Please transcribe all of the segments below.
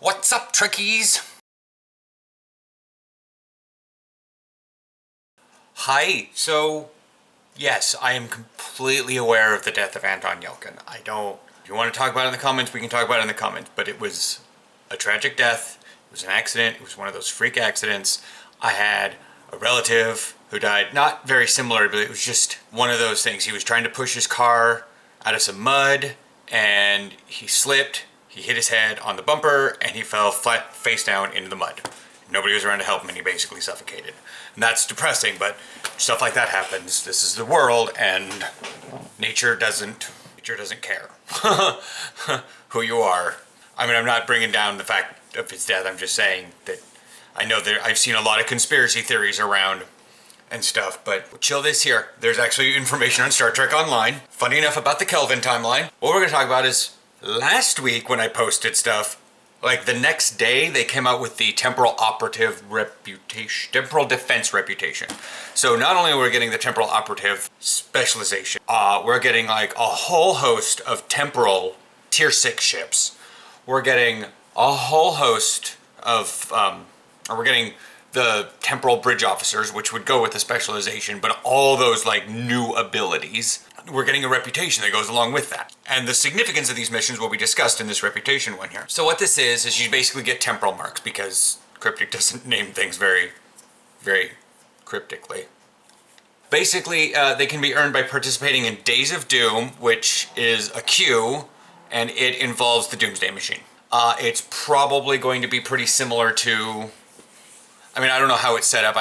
What's up, Trekkies? Hi. So, yes, I am completely aware of the death of Anton Yelkin. If you want to talk about it in the comments, we can talk about it in the comments, but it was a tragic death. It was an accident. It was one of those freak accidents. I had a relative who died, not very similar, but it was just one of those things. He was trying to push his car out of some mud, and he slipped. He hit his head on the bumper, and he fell flat face down into the mud. Nobody was around to help him, and he basically suffocated. And that's depressing, but stuff like that happens. This is the world, and nature doesn't care who you are. I mean, I'm not bringing down the fact of his death. I'm just saying that I know I've seen a lot of conspiracy theories around and stuff, but we'll chill this here. There's actually information on Star Trek Online. Funny enough about the Kelvin Timeline. What we're going to talk about is last week when I posted stuff, like the next day they came out with the temporal defense reputation. So not only are we getting the temporal operative specialization, we're getting like a whole host of temporal tier 6 ships. We're getting a whole host of, we're getting the temporal bridge officers, which would go with the specialization, but all those like new abilities. We're getting a reputation that goes along with that. And the significance of these missions will be discussed in this reputation one here. So what this is you basically get temporal marks, because Cryptic doesn't name things very, very cryptically. Basically, they can be earned by participating in Days of Doom, which is a queue, and it involves the Doomsday Machine. It's probably going to be pretty similar to, I mean, I don't know how it's set up.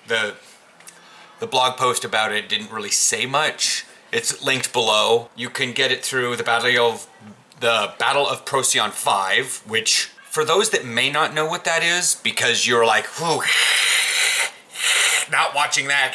The blog post about it didn't really say much. It's linked below. You can get it through the Battle of Procyon 5, which, for those that may not know what that is, because you're like, whoo, not watching that,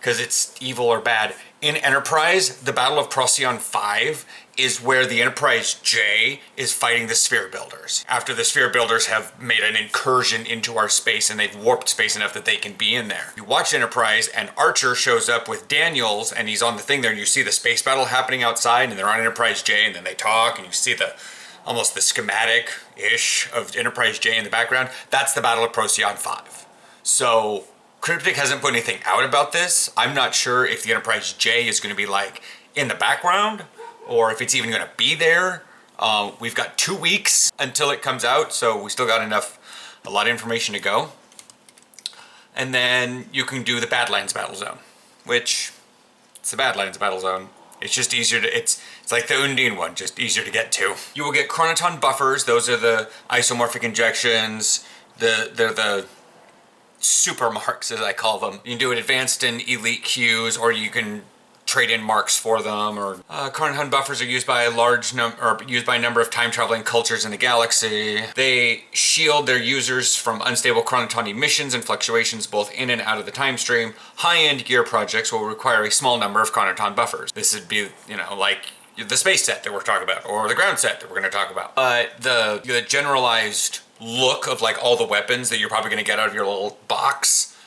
because it's evil or bad. In Enterprise, the Battle of Procyon 5 is where the Enterprise J is fighting the Sphere Builders. After the Sphere Builders have made an incursion into our space and they've warped space enough that they can be in there. You watch Enterprise and Archer shows up with Daniels and he's on the thing there and you see the space battle happening outside and they're on Enterprise J and then they talk and you see almost the schematic-ish of Enterprise J in the background. That's the Battle of Procyon 5. So Cryptic hasn't put anything out about this. I'm not sure if the Enterprise J is going to be like in the background or if it's even going to be there. We've got 2 weeks until it comes out, so we still got a lot of information to go. And then you can do the Badlands Battle Zone, which it's the Badlands Battle Zone. It's just easier to, it's like the Undine one, just easier to get to. You will get chronoton buffers. Those are the isomorphic injections. They're the super marks, as I call them. You can do it advanced and elite queues, or you can trade in marks for them, or chronoton buffers are used by a number of time-traveling cultures in the galaxy. They shield their users from unstable chronoton emissions and fluctuations both in and out of the time stream. High-end gear projects will require a small number of chronoton buffers. This would be, like the space set that we're talking about, or the ground set that we're going to talk about. The generalized look of like all the weapons that you're probably going to get out of your little box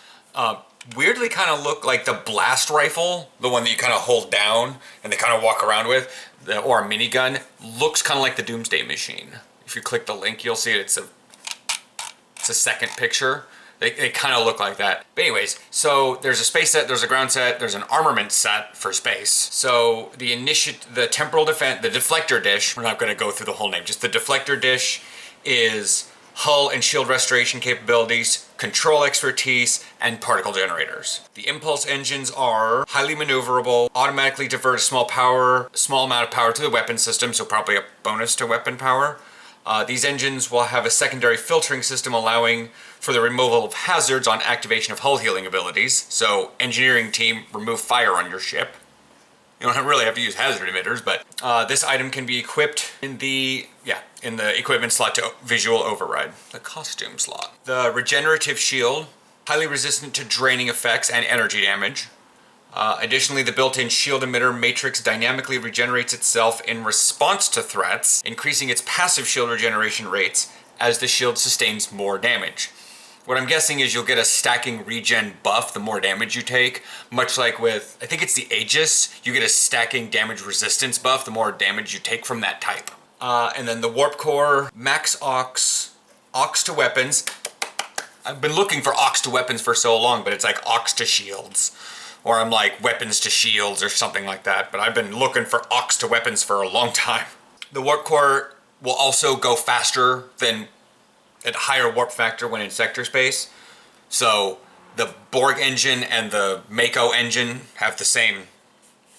weirdly kind of look like the blast rifle, the one that you kind of hold down and they kind of walk around with, or a minigun. Looks kind of like the Doomsday Machine. If you click the link, you'll see it's a second picture. They kind of look like that. But anyways, so there's a space set, there's a ground set, there's an armament set for space. So the temporal defense, the deflector dish, we're not going to go through the whole name, just the deflector dish is hull and shield restoration capabilities, control expertise, and particle generators. The impulse engines are highly maneuverable, automatically divert a small amount of power to the weapon system, so probably a bonus to weapon power. These engines will have a secondary filtering system allowing for the removal of hazards on activation of hull healing abilities. So engineering team, remove fire on your ship. You don't really have to use hazard emitters, but this item can be equipped in the equipment slot to visual override, the costume slot. The regenerative shield, highly resistant to draining effects and energy damage. Additionally, the built-in shield emitter matrix dynamically regenerates itself in response to threats, increasing its passive shield regeneration rates as the shield sustains more damage. What I'm guessing is you'll get a stacking regen buff the more damage you take, much like with, I think it's the Aegis, you get a stacking damage resistance buff the more damage you take from that type. And then the warp core, max aux to weapons. I've been looking for aux to weapons for so long, but it's like aux to shields. Or I'm like weapons to shields or something like that. But I've been looking for aux to weapons for a long time. The warp core will also go faster than at higher warp factor when in sector space. So the Borg engine and the Mako engine have the same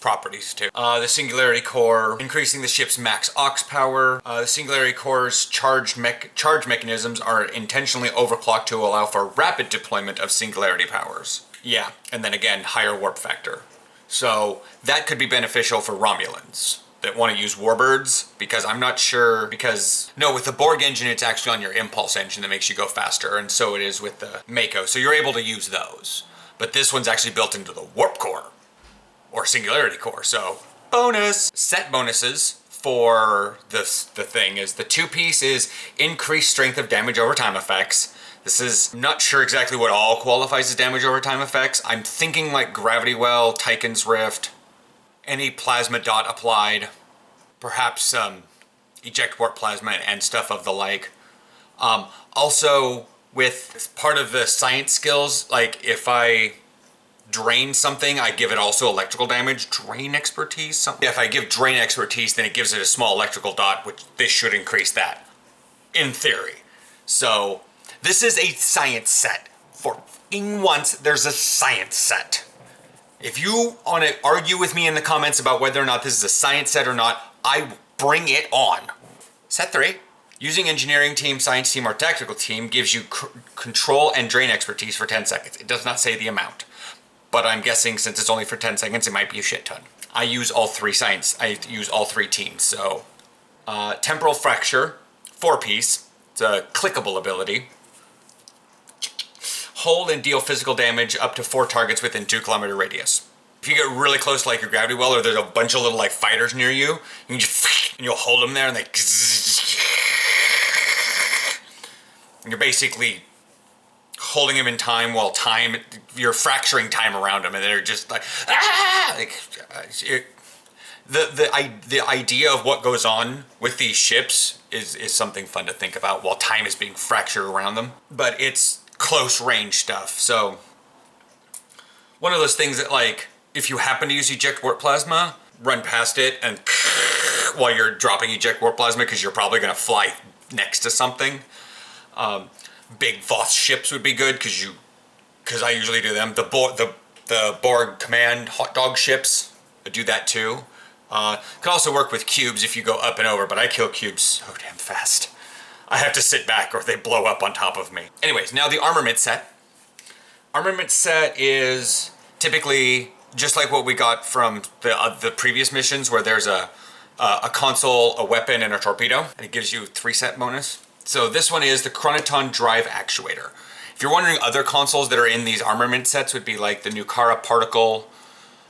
properties too. The Singularity Core, increasing the ship's max aux power. The Singularity Core's charge mechanisms are intentionally overclocked to allow for rapid deployment of Singularity powers. Yeah, and then again, higher warp factor. So that could be beneficial for Romulans that want to use warbirds, because I'm not sure, because no, with the Borg engine it's actually on your impulse engine that makes you go faster, and so it is with the Mako, so you're able to use those. But this one's actually built into the warp core, or Singularity Core, so bonus! Set bonuses for the thing is the 2-piece is increased strength of damage over time effects. This is not sure exactly what all qualifies as damage over time effects. I'm thinking like Gravity Well, Tychon's Rift, any plasma dot applied, perhaps eject warp plasma and stuff of the like. Also, with part of the science skills, like if I drain something, I give it also electrical damage. Drain expertise? Something. If I give drain expertise, then it gives it a small electrical dot, which this should increase that, in theory. So, this is a science set. For once, there's a science set. If you want to argue with me in the comments about whether or not this is a science set or not, I bring it on. Set 3. Using engineering team, science team, or tactical team gives you control and drain expertise for 10 seconds. It does not say the amount, but I'm guessing since it's only for 10 seconds, it might be a shit ton. I use all 3 science. I use all 3 teams, so. Temporal Fracture, 4-piece. It's a clickable ability. Hold and deal physical damage up to 4 targets within 2-kilometer radius. If you get really close to like your gravity well, or there's a bunch of little like fighters near you, you can just and you'll hold them there and they and you're basically holding them in time while you're fracturing time around them, and they're just like the idea of what goes on with these ships is something fun to think about while time is being fractured around them. But it's close range stuff, so one of those things that, like, if you happen to use eject warp plasma, run past it and while you're dropping eject warp plasma, because you're probably going to fly next to something. Big Voss ships would be good because I usually do them. The Borg command hot dog ships, I do that too. Can also work with cubes if you go up and over, but I kill cubes so damn fast. I have to sit back or they blow up on top of me. Anyways, now the armament set. Armament set is typically just like what we got from the previous missions, where there's a console, a weapon, and a torpedo, and it gives you 3 set bonus. So this one is the Chronoton Drive Actuator. If you're wondering, other consoles that are in these armament sets would be like the Nukara Particle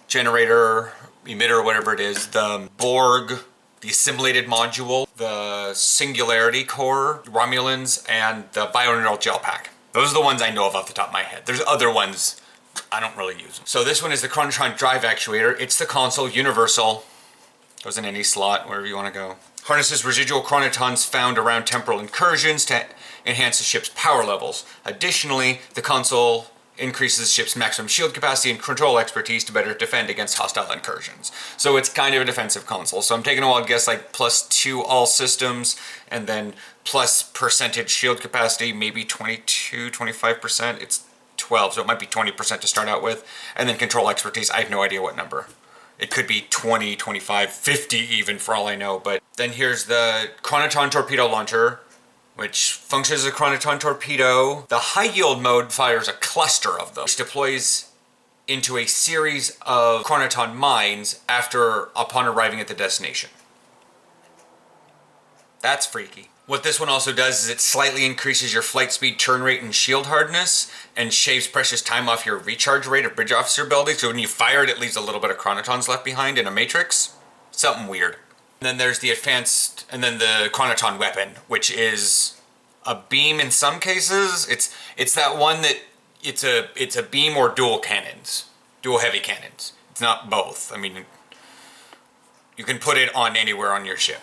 Generator, Emitter, whatever it is, the Borg, the Assimilated Module, the Singularity Core, Romulans, and the Bioneural Gel Pack. Those are the ones I know of off the top of my head. There's other ones, I don't really use them. So this one is the Chronotron Drive Actuator. It's the console, universal, goes in any slot, wherever you want to go. Harnesses residual chronotons found around temporal incursions to enhance the ship's power levels. Additionally, the console increases the ship's maximum shield capacity and control expertise to better defend against hostile incursions. So it's kind of a defensive console. So I'm taking a wild guess, like +2 all systems, and then plus percentage shield capacity, maybe 22, 25%. It's 12, so it might be 20% to start out with. And then control expertise, I have no idea what number. It could be 20, 25, 50 even, for all I know. But then here's the Chronoton Torpedo Launcher, which functions as a Chronoton torpedo. The high yield mode fires a cluster of them, which deploys into a series of Chronoton mines upon arriving at the destination. That's freaky. What this one also does is it slightly increases your flight speed, turn rate, and shield hardness, and shaves precious time off your recharge rate of bridge officer ability, so when you fire it, it leaves a little bit of chronotons left behind in a matrix. Something weird. And then there's the advanced, and then the Chronoton weapon, which is a beam in some cases. It's that one that it's a beam or dual cannons, dual heavy cannons. It's not both. I mean, you can put it on anywhere on your ship.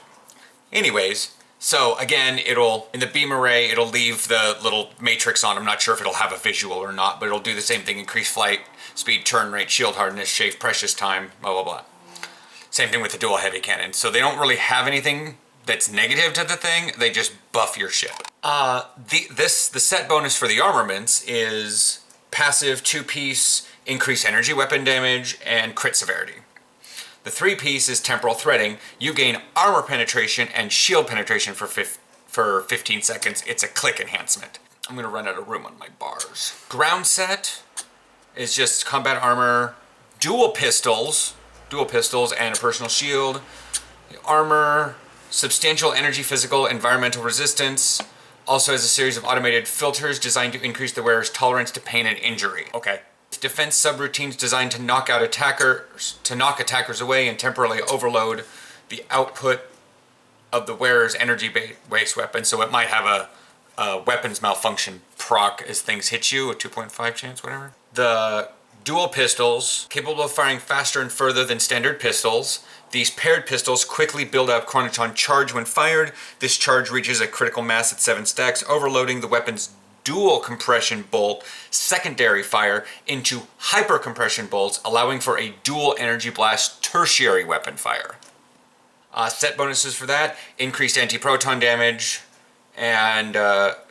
Anyways, so again, in the beam array, it'll leave the little matrix on. I'm not sure if it'll have a visual or not, but it'll do the same thing: increase flight speed, turn rate, shield hardness, shave precious time, blah, blah, blah. Same thing with the dual heavy cannon. So they don't really have anything that's negative to the thing. They just buff your ship. The set bonus for the armaments is passive 2-piece, increase energy weapon damage, and crit severity. The 3-piece is temporal threading. You gain armor penetration and shield penetration for 15 seconds. It's a click enhancement. I'm gonna run out of room on my bars. Ground set is just combat armor, dual pistols and a personal shield. Armor, substantial energy, physical, environmental resistance. Also has a series of automated filters designed to increase the wearer's tolerance to pain and injury. Okay. Defense subroutines designed to knock attackers away and temporarily overload the output of the wearer's energy-based weapon. So it might have a weapons malfunction proc as things hit you, a 2.5 chance, whatever. The dual pistols, capable of firing faster and further than standard pistols. These paired pistols quickly build up chronoton charge when fired. This charge reaches a critical mass at 7 stacks, overloading the weapon's dual compression bolt secondary fire into hyper compression bolts, allowing for a dual energy blast tertiary weapon fire. Set bonuses for that: increased anti-proton damage and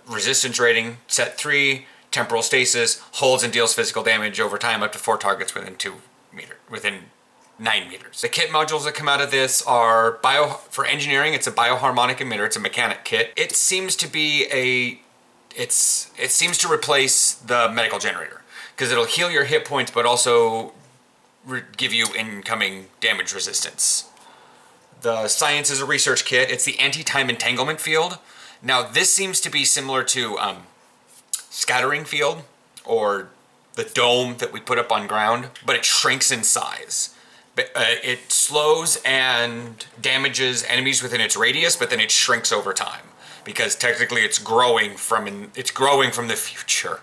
resistance rating. Set 3, temporal stasis, holds and deals physical damage over time up to 4 targets within 9 meters. The kit modules that come out of this are for engineering. It's a bioharmonic emitter. It's a mechanic kit. It seems to be it seems to replace the medical generator because it'll heal your hit points, but also give you incoming damage resistance. The science is a research kit. It's the anti-time entanglement field. Now this seems to be similar to scattering field or the dome that we put up on ground, but it shrinks in size. It slows and damages enemies within its radius, but then it shrinks over time because technically it's growing from the future.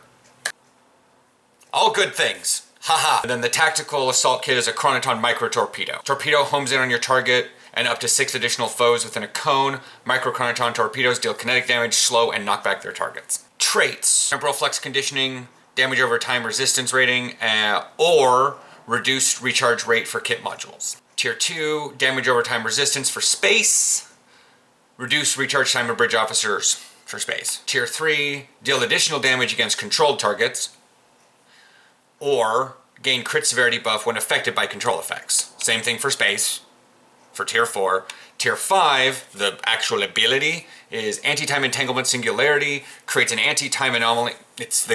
All good things. Haha. And then the tactical assault kit is a chronoton micro torpedo. Torpedo homes in on your target and up to 6 additional foes within a cone. Micro chronoton torpedoes deal kinetic damage, slow, and knock back their targets. Traits: temporal flex conditioning, damage over time resistance rating, or reduced recharge rate for kit modules. Tier 2, damage over time resistance for space, reduced recharge time of bridge officers for space. Tier 3, deal additional damage against controlled targets, or gain crit severity buff when affected by control effects. Same thing for space, for Tier 4. Tier 5, the actual ability, is anti-time entanglement singularity, creates an anti-time anomaly. It's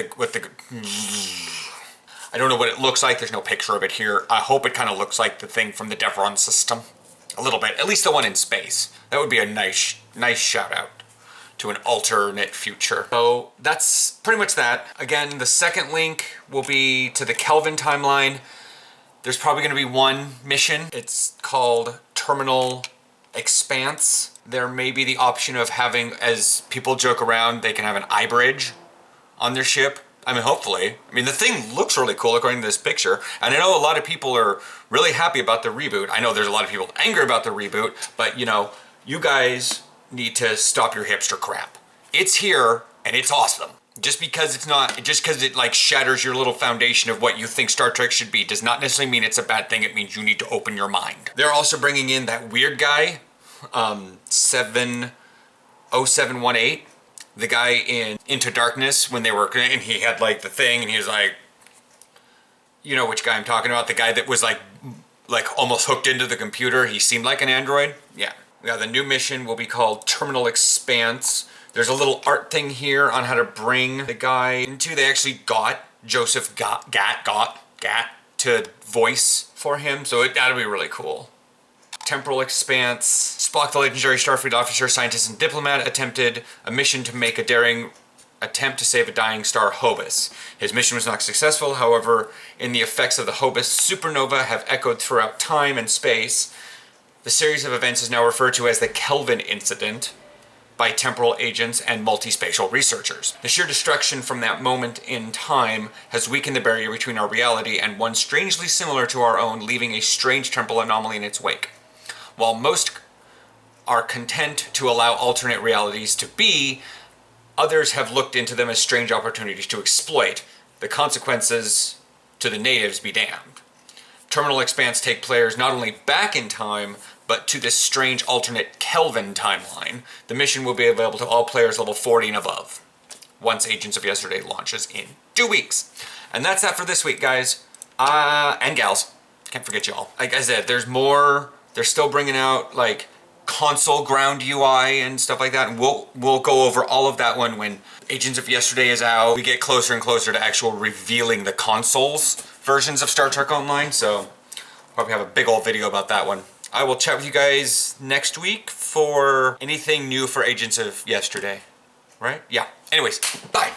I don't know what it looks like. There's no picture of it here. I hope it kind of looks like the thing from the Devron system. A little bit. At least the one in space. That would be a nice shout out to an alternate future. So that's pretty much that. Again, the second link will be to the Kelvin Timeline. There's probably going to be one mission. It's called Terminal Expanse. There may be the option of having, as people joke around, they can have an I-bridge on their ship. I mean, hopefully. I mean, the thing looks really cool according to this picture. And I know a lot of people are really happy about the reboot. I know there's a lot of people angry about the reboot, but you know, you guys need to stop your hipster crap. It's here and it's awesome. Just because it like shatters your little foundation of what you think Star Trek should be does not necessarily mean it's a bad thing. It means you need to open your mind. They're also bringing in that weird guy, 70718. The guy in Into Darkness when they were, and he had like the thing and he was like, you know which guy I'm talking about, the guy that was like almost hooked into the computer. He seemed like an android. Yeah. The new mission will be called Terminal Expanse. There's a little art thing here on how to bring the guy into, they actually got Joseph Gat to voice for him. So that'll be really cool. Temporal Expanse. Spock, the legendary Starfleet officer, scientist, and diplomat, attempted a mission to make a daring attempt to save a dying star, Hobus. His mission was not successful, however, in the effects of the Hobus supernova have echoed throughout time and space. The series of events is now referred to as the Kelvin Incident by temporal agents and multispatial researchers. The sheer destruction from that moment in time has weakened the barrier between our reality and one strangely similar to our own, leaving a strange temporal anomaly in its wake. While most are content to allow alternate realities to be, others have looked into them as strange opportunities to exploit. The consequences to the natives be damned. Terminal expanse take players not only back in time, but to this strange alternate Kelvin timeline. The mission will be available to all players level 40 and above, once Agents of Yesterday launches in 2 weeks. And that's that for this week, guys. And gals. Can't forget you all. Like I said, there's more. They're still bringing out, like, console ground UI and stuff like that, and we'll go over all of that one when Agents of Yesterday is out. We get closer and closer to actual revealing the consoles versions of Star Trek Online, so probably have a big old video about that one. I will chat with you guys next week for anything new for Agents of Yesterday, right? Yeah. Anyways, bye.